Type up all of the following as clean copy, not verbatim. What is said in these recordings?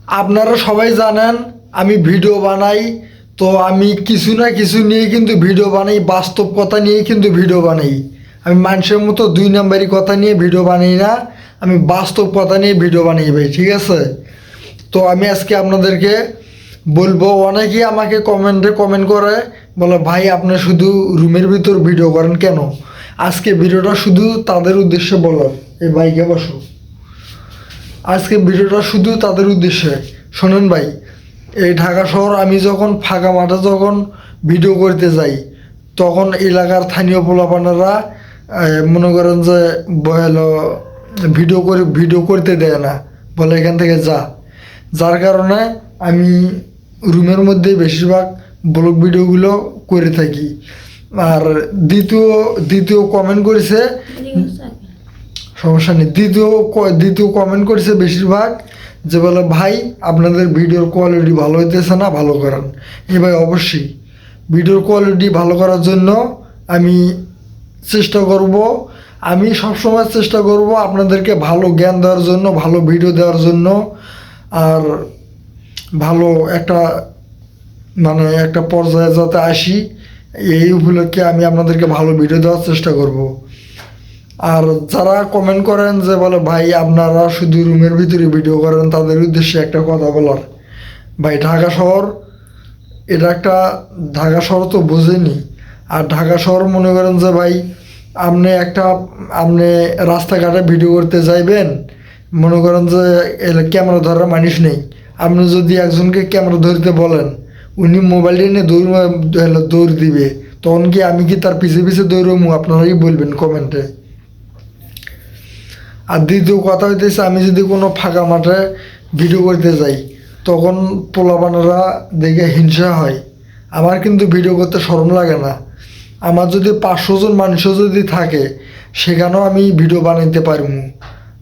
আপনারা সবাই জানেন আমি ভিডিও বানাই। তো আমি কিছু না কিছু নিয়ে কিন্তু ভিডিও বানাই, বাস্তব কথা নিয়ে কিন্তু ভিডিও বানাই। আমি মানুষের মতো দুই নাম্বারি কথা নিয়ে ভিডিও বানাই না, আমি বাস্তব কথা নিয়ে ভিডিও বানাই ভাই, ঠিক আছে? তো আমি আজকে আপনাদেরকে বলবো, অনেকেই আমাকে কমেন্ট করে, বলে ভাই আপনি শুধু রুমের ভিতর ভিডিও করেন কেন? আজকে ভিডিওটা শুধু তাদের উদ্দেশ্যে বলার। এই বাইকে বসো। আজকে ভিডিওটা শুধু তাদের উদ্দেশ্যে। শোনেন ভাই, এই ঢাকা শহর আমি যখন ফাঁকা মাঠে যখন ভিডিও করতে যাই, তখন এলাকার স্থানীয় পোলাপানেরা মনে করেন যে হলো ভিডিও করতে দেয় না, বলে এখান থেকে যা। যার কারণে আমি রুমের মধ্যে বেশিরভাগ ব্লগ ভিডিওগুলো করে থাকি। আর দ্বিতীয় কমেন্ট করেছে, সমস্যা নেই, দ্বিতীয় কমেন্ট করেছে বেশিরভাগ, যে বলে ভাই আপনাদের ভিডিওর কোয়ালিটি ভালো হইতেছে না, ভালো করেন। এ ভাই অবশ্যই ভিডিওর কোয়ালিটি ভালো করার জন্য আমি চেষ্টা করব। আমি সবসময় চেষ্টা করব আপনাদেরকে ভালো জ্ঞান দেওয়ার জন্য, ভালো ভিডিও দেওয়ার জন্য। আর ভালো একটা পর্যায়ে যাতে আসি, এই উপলক্ষে আমি আপনাদেরকে ভালো ভিডিও দেওয়ার চেষ্টা করব। আর যারা কমেন্ট করেন যে বলে ভাই আপনারা শুধু রুমের ভিতরে ভিডিও করেন, তাদের উদ্দেশ্যে একটা কথা বলার। ভাই ঢাকা শহর তো বোঝেনি। আর ঢাকা শহর মনে করেন যে ভাই আপনি রাস্তাঘাটে ভিডিও করতে যাইবেন, মনে করেন যে ক্যামেরা ধরার মানুষ নেই। আপনি যদি একজনকে ক্যামেরা ধরতে বলেন, উনি মোবাইল নিয়ে দৌড় দিবে, তখন কি আমি কি তার পিছে পিছে দৌড়মু? আপনারাই বলবেন কমেন্টে। আর দ্বিতীয় কথা হইতেছে, আমি যদি কোনো ফাঁকা মাঠে ভিডিও করতে যাই, তখন পোলাপানেরা দেখে হিংসা হয়। আমার কিন্তু ভিডিও করতে শরম লাগে না। আমার যদি 500 জন মানুষও যদি থাকে, সেখানেও আমি ভিডিও বানাইতে পারবো।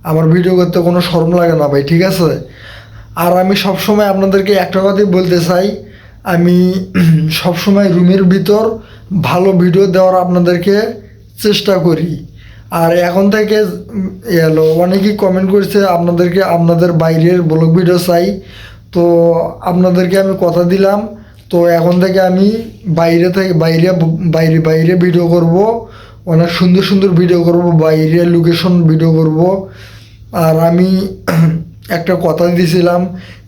আমার ভিডিও করতে কোনো শরম লাগে না ভাই, ঠিক আছে? আর আমি সবসময় আপনাদেরকে একটা কথাই বলতে চাই, আমি সবসময় রুমের ভিতর ভালো ভিডিও দেওয়ার আপনাদেরকে চেষ্টা করি। আর এখন থেকে অনেকেই কমেন্ট করছে আপনাদের বাইরের ব্লগ ভিডিও চাই। তো আপনাদেরকে আমি কথা দিলাম, তো এখন থেকে আমি বাইরে ভিডিও করব, অনেক সুন্দর সুন্দর ভিডিও করব, বাইরে লোকেশন ভিডিও করব। আর আমি একটা কথা দিয়েছিলাম,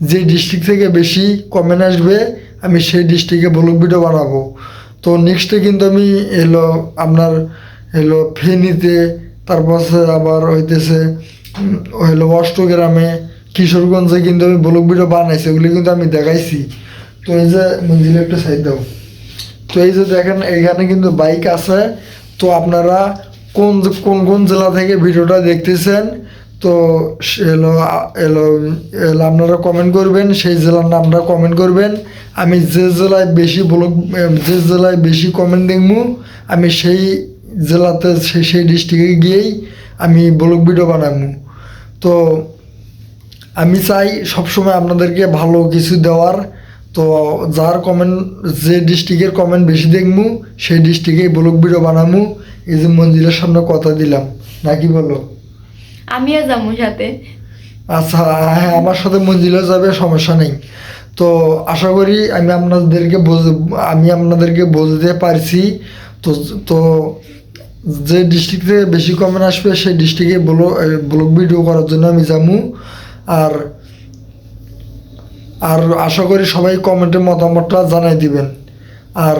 যে ডিস্ট্রিক্ট থেকে বেশি কমেন্ট আসবে আমি সেই ডিস্ট্রিক্টে ব্লগ ভিডিও বানাবো। তো নেক্সটে কিন্তু আমি আপনার ফেনীতে, তারপর আবার হইতেছে অষ্টগ্রামে, কিশোরগঞ্জে কিন্তু আমি ব্লগ ভিডিও বানাইছি, ওগুলি কিন্তু আমি দেখাইছি। তো এই যে মঞ্জিলে একটা সাইড দাও। তো এই যে দেখেন এইখানে কিন্তু বাইক আছে। তো আপনারা কোন কোন কোন জেলা থেকে ভিডিওটা দেখতেছেন, তো এলো এলো এলো আপনারা কমেন্ট করবেন, সেই জেলার নামটা কমেন্ট করবেন। আমি যে জেলায় বেশি কমেন্ট দেখবো, আমি সেই জেলাতে সেই ডিস্ট্রিক্টে গিয়েই আমি ব্লগ ভিডিও বানাবো। তো আমি চাই সবসময় আপনাদেরকে ভালো কিছু দেওয়ার। তো যে ডিস্ট্রিক্টের কমেন্ট বেশি দেখবো, সেই ডিস্ট্রিক্টেই ব্লগ ভিডিও বানাবো। এই যে মঞ্জিলের সামনে কথা দিলাম, নাকি বলো? আমিও যাবো সাথে। আচ্ছা, হ্যাঁ, আমার সাথে মঞ্জিলও যাবে, সমস্যা নেই। তো আশা করি আমি আপনাদেরকে বোঝাতে পারছি। তো তো যে ডিস্ট্রিক্ট থেকে বেশি কমেন্ট আসবে, সেই ডিস্ট্রিক্টে ব্লগ ভিডিও করার জন্য আমি যাবো। আর আর আশা করি সবাই কমেন্টে মতামতটা জানাই দিবেন। আর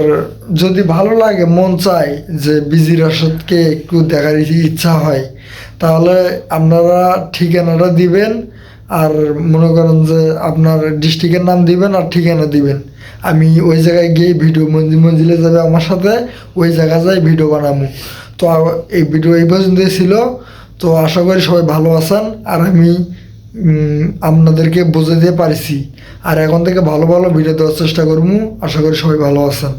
যদি ভালো লাগে, মন চায় যে বিজি রাশেদকে একটু দেখার ইচ্ছা হয়, তাহলে আপনারা ঠিকানাটা দিবেন। আর মনে করেন যে আপনার ডিস্ট্রিক্টের নাম দিবেন আর ঠিকানা দিবেন। আমি ওই জায়গায় গিয়ে ভিডিও মঞ্জিলে যাবে আমার সাথে, ওই জায়গায় যাই ভিডিও বানাবো। তো এই ভিডিও এই পর্যন্তই ছিল। তো আশা করি সবাই ভালো আছেন। আর আমি আপনাদেরকে বোঝাতে পারছি। আর এখন থেকে ভালো ভালো ভিডিও দেওয়ার চেষ্টা করবো। আশা করি সবাই ভালো আছেন।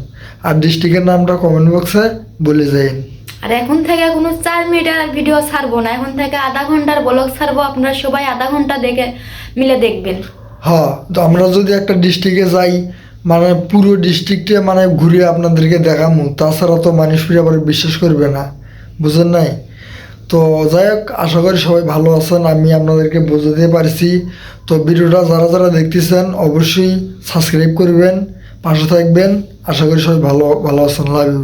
আর ডিস্ট্রিক্টের নামটা কমেন্ট বক্সে বলে যাইন। আর এখন থেকে কোনো 4 মিনিটের ভিডিও ছাড়বো না, এখন থেকে আধা ঘন্টার ব্লগ ছাড়বো। আপনারা সবাই আধা ঘন্টা দেখে মিলে দেখবেন। হ্যাঁ, তো আমরা যদি একটা ডিস্ট্রিক্টে যাই, মানে পুরো ডিস্ট্রিক্টে ঘুরে আপনাদেরকে দেখামু, তাছাড়া তো মানুষ ফিরে আবার বিশ্বাস করবে না, বুঝেন নাই? তো যাই হোক, আশা করি সবাই ভালো আছেন, আমি আপনাদেরকে বোঝাতে পারছি। তো ভিডিওটা যারা যারা দেখতেছেন অবশ্যই সাবস্ক্রাইব করবেন, পাশে থাকবেন। আশা করি সবাই ভালো ভালো আছেন। Love you.